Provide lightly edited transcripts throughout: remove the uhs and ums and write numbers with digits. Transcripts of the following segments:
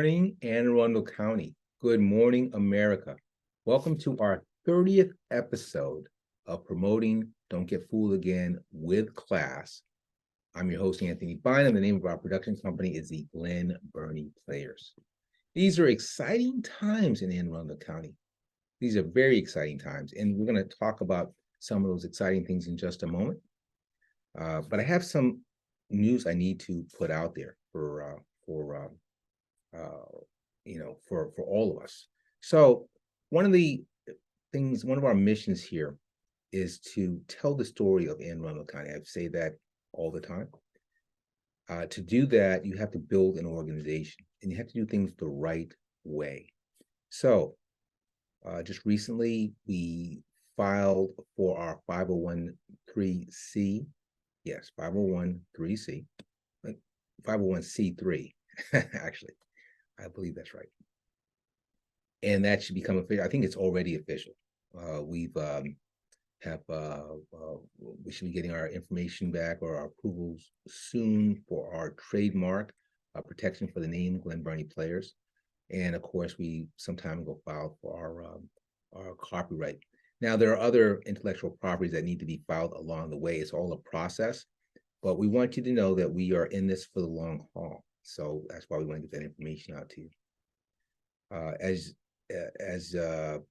morning, Anne Arundel County. Good morning, America. Welcome to our 30th episode of Promoting Don't Get Fooled Again with Class. I'm your host, Anthony Bynum. The name of our production company is the Glen Burnie Players. These are exciting times in Anne Arundel County. These are very exciting times, and we're going to talk about some of those exciting things in just a moment. But I have some news I need to put out there for all of us. So one of our missions here is to tell the story of Anne Arundel County. I say that all the time. To do that, you have to build an organization, and you have to do things the right way. So just recently, we filed for our 501(c)(3). Yes, 501(c)(3), like 501(c)(3), actually. I believe that's right. And that should become official. I think it's already official. We should be getting our information back or our approvals soon for our trademark protection for the name Glen Burnie Players. And of course, we some time ago filed for our copyright. Now, there are other intellectual properties that need to be filed along the way. It's all a process, but we want you to know that we are in this for the long haul. So that's why we want to get that information out to you. As you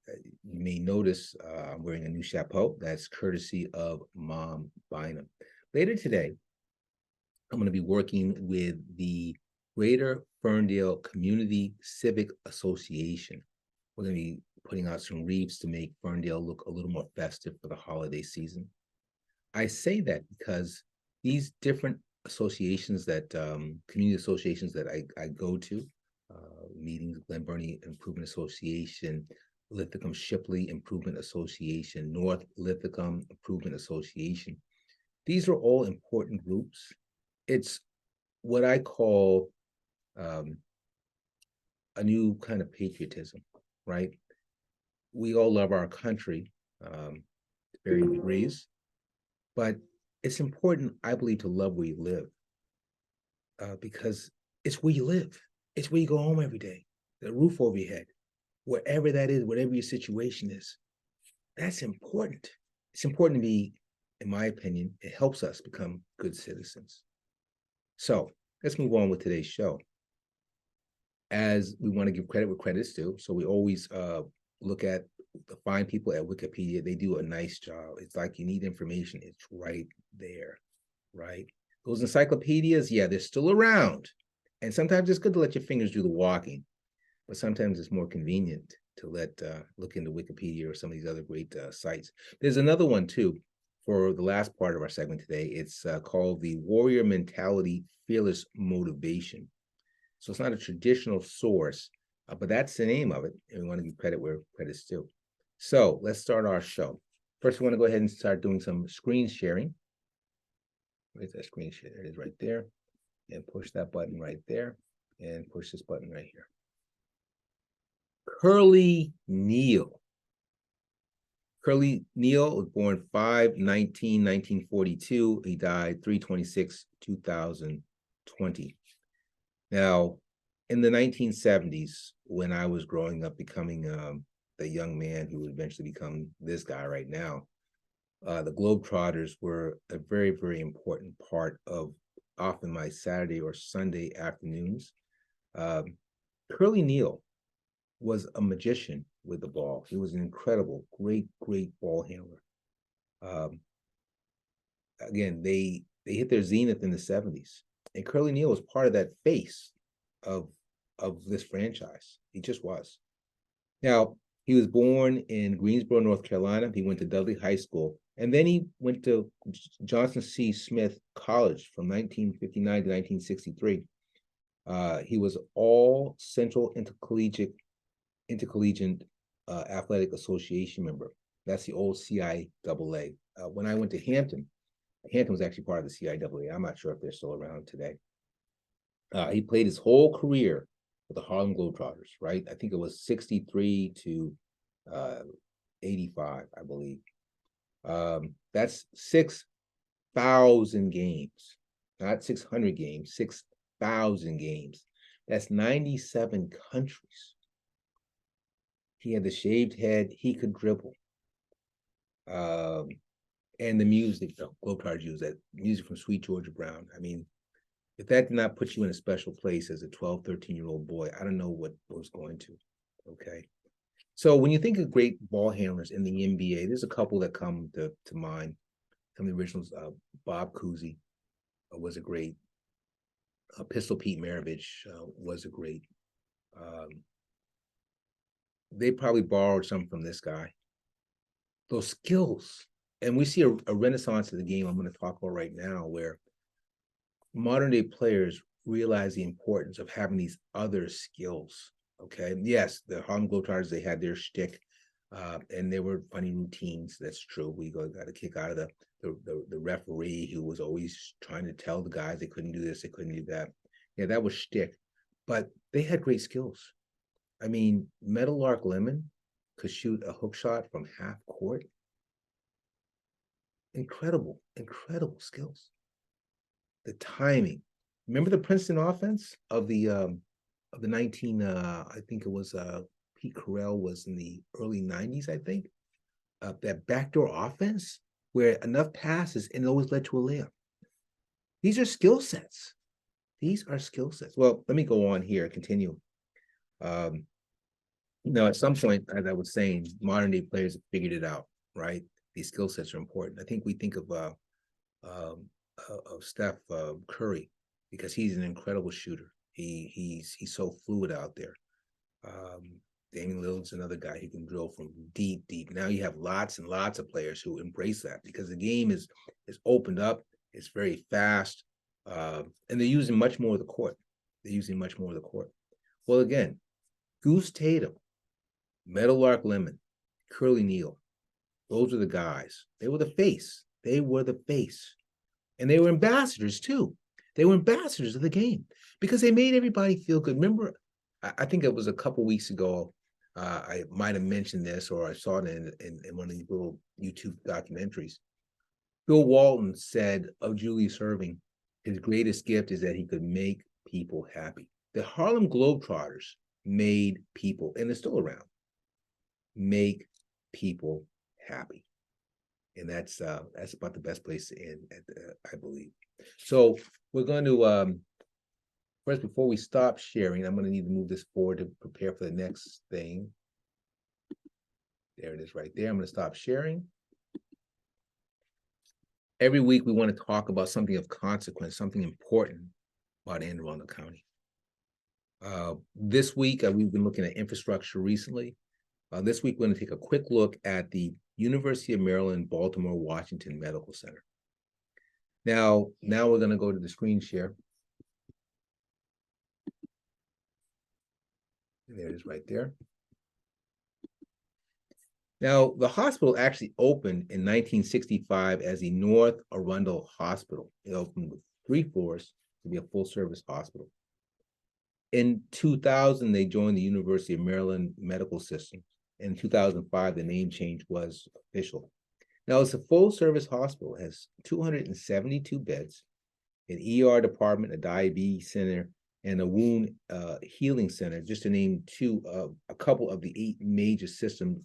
may notice, I'm wearing a new chapeau. That's courtesy of Mom Bynum. Later today, I'm going to be working with the Greater Ferndale Community Civic Association. We're going to be putting out some wreaths to make Ferndale look a little more festive for the holiday season. I say that because these different associations that community associations that I go to, meetings, Glen Burnie Improvement Association, Lithicum Shipley Improvement Association, North Lithicum Improvement Association. These are all important groups. It's what I call a new kind of patriotism, right? We all love our country to varying degrees, but it's important, I believe, to love where you live because it's where you live. It's where you go home every day, the roof over your head, wherever that is, whatever your situation is. That's important. It's important to be, in my opinion, it helps us become good citizens. So let's move on with today's show. As we want to give credit where credit's due, so we always look at the fine people at Wikipedia. They do a nice job. It's like you need information. It's right there, right? Those encyclopedias, yeah, they're still around. And sometimes it's good to let your fingers do the walking, but sometimes it's more convenient to look into Wikipedia or some of these other great sites. There's another one too for the last part of our segment today. It's called the Warrior Mentality Fearless Motivation. So it's not a traditional source, but that's the name of it. And we want to give credit where credit's due. So let's start our show. First, we want to go ahead and start doing some screen sharing. Where's that screen share? There it is right there. And push that button right there. And push this button right here. Curly Neal. Curly Neal was born 5/19/1942. He died 3/26/2020. Now, in the 1970s, when I was growing up, becoming the young man who would eventually become this guy right now, the Globetrotters were a very, very important part of often my Saturday or Sunday afternoons. Curly Neal was a magician with the ball. He was an incredible, great ball handler. Again, they hit their zenith in the 70s. And Curly Neal was part of that face of this franchise. He just was. Now, he was born in Greensboro, North Carolina. He went to Dudley High School. And then he went to Johnson C. Smith College from 1959 to 1963. He was all Central Intercollegiate Athletic Association member. That's the old CIAA. When I went to Hampton was actually part of the CIAA. I'm not sure if they're still around today. He played his whole career with the Harlem Globetrotters, right? I think it was 63 to 85, I believe. That's 6,000 games, not 600 games, 6,000 games. That's 97 countries. He had the shaved head. He could dribble. And the music, the Globetrotters use that music from Sweet Georgia Brown. I mean, if that did not put you in a special place as a 12, 13-year-old boy, I don't know what was going to. Okay. So when you think of great ball handlers in the NBA, there's a couple that come to mind. Some of the originals, Bob Cousy was a great. Pistol Pete Maravich was a great. They probably borrowed some from this guy. Those skills. And we see a renaissance of the game I'm going to talk about right now, where modern day players realize the importance of having these other skills. Okay. Yes, the Harlem Globetrotters, they had their shtick, and there were funny routines. That's true. We got a kick out of the referee who was always trying to tell the guys they couldn't do this, they couldn't do that. Yeah, that was shtick. But they had great skills. I mean, Meadowlark Lemon could shoot a hook shot from half court. Incredible, incredible skills. The timing. Remember the Princeton offense of the 19 I think it was Pete Carell was in the early 90s, I think. That backdoor offense where enough passes and it always led to a layup. These are skill sets. These are skill sets. Well, let me go on here, continue. Now, at some point, as I was saying, modern day players have figured it out, right? These skill sets are important. I think we think of Steph Curry because he's an incredible shooter. He's so fluid out there. Damian Lillard's another guy who can drill from deep. Now you have lots and lots of players who embrace that because the game is opened up. It's very fast, and they're using much more of the court. Well, again, Goose Tatum, Meadowlark Lemon, Curly Neal, those are the guys. They were the face. And they were ambassadors too. They were ambassadors of the game because they made everybody feel good. Remember, I think it was a couple weeks ago, I might have mentioned this or I saw it in one of these little YouTube documentaries. Bill Walton said of Julius Erving, his greatest gift is that he could make people happy. The Harlem Globetrotters made people, and they're still around, make people happy. And that's about the best place to end, I believe. So we're going to, first, before we stop sharing, I'm going to need to move this forward to prepare for the next thing. There it is right there. I'm going to stop sharing. Every week, we want to talk about something of consequence, something important about Arundel County. This week, we've been looking at infrastructure recently. This week, we're going to take a quick look at the University of Maryland, Baltimore, Washington Medical Center. Now we're going to go to the screen share. And there it is right there. Now, the hospital actually opened in 1965 as the North Arundel Hospital. It opened with 3 floors to be a full-service hospital. In 2000, they joined the University of Maryland Medical System. In 2005, the name change was official. Now, it's a full-service hospital. It has 272 beds, an ER department, a diabetes center, and a wound healing center, just to name a couple of the 8 major systems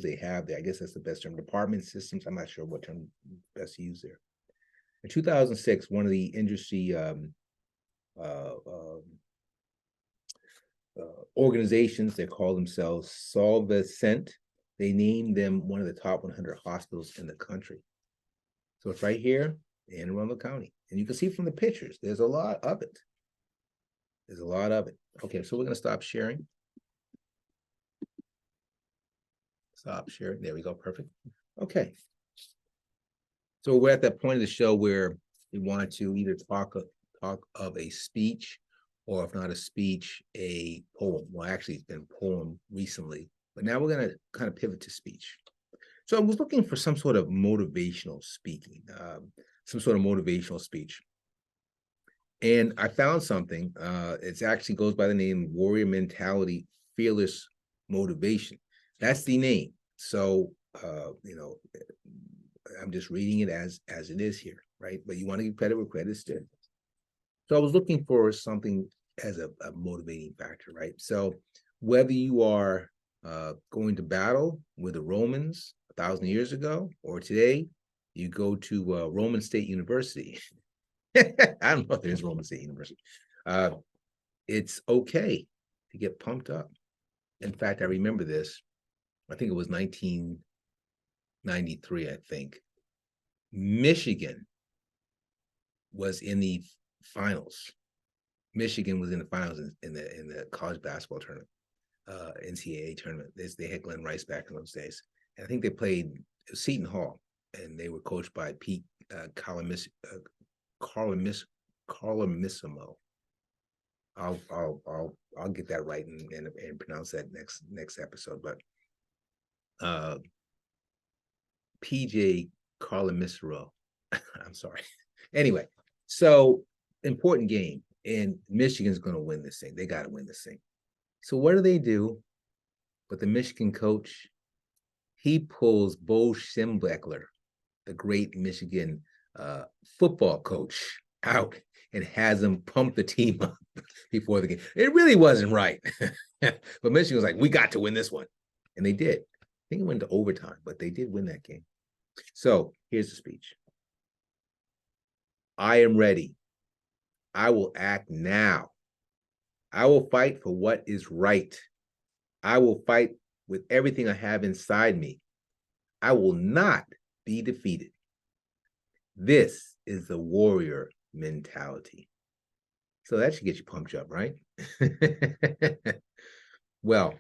they have there. I guess that's the best term, department systems. I'm not sure what term best to use there. In 2006, one of the industry organizations, they call themselves Solvacent, they named them one of the top 100 hospitals in the country. So it's right here in Arundel County. And you can see from the pictures, there's a lot of it. Okay, so we're going to stop sharing. Stop sharing. There we go. Perfect. Okay. So we're at that point of the show where we want to either talk of a speech, or if not a speech, a poem. Well, actually, it's been a poem recently, but now we're going to kind of pivot to speech. So I was looking for some sort of motivational speaking, some sort of motivational speech. And I found something. It actually goes by the name Warrior Mentality, Fearless Motivation. That's the name. So, I'm just reading it as it is here, right? But you want to give credit where credit's due. So I was looking for something as a motivating factor, right? So whether you are going to battle with the Romans 1,000 years ago, or today, you go to Roman State University. I don't know if there's Roman State University. It's okay to get pumped up. In fact, I remember this. I think it was 1993, I think. Michigan was in the finals. Michigan was in the finals in the college basketball tournament, NCAA tournament. They had Glenn Rice back in those days. And I think they played Seton Hall, and they were coached by Pete Carlamissimo. I'll get that right and pronounce that next episode. But PJ Carlamissimo. I'm sorry. Anyway, so important game, and Michigan's going to win this thing. They got to win this thing. So what do? But the Michigan coach, he pulls Bo Schembechler, the great Michigan football coach, out and has him pump the team up before the game. It really wasn't right. But Michigan was like, we got to win this one. And they did. I think it went to overtime, but they did win that game. So here's the speech. I am ready. I will act now. I will fight for what is right. I will fight with everything I have inside me. I will not be defeated. This is the warrior mentality. So that should get you pumped up, right? Well,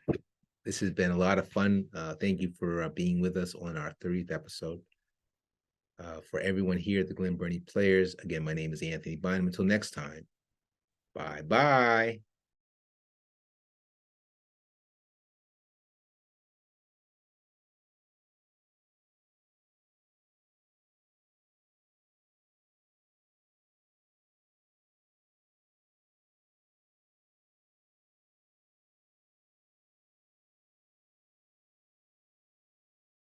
this has been a lot of fun. Thank you for being with us on our 30th episode. For everyone here at the Glen Burnie Players, again, my name is Anthony Bynum. Until next time, bye-bye.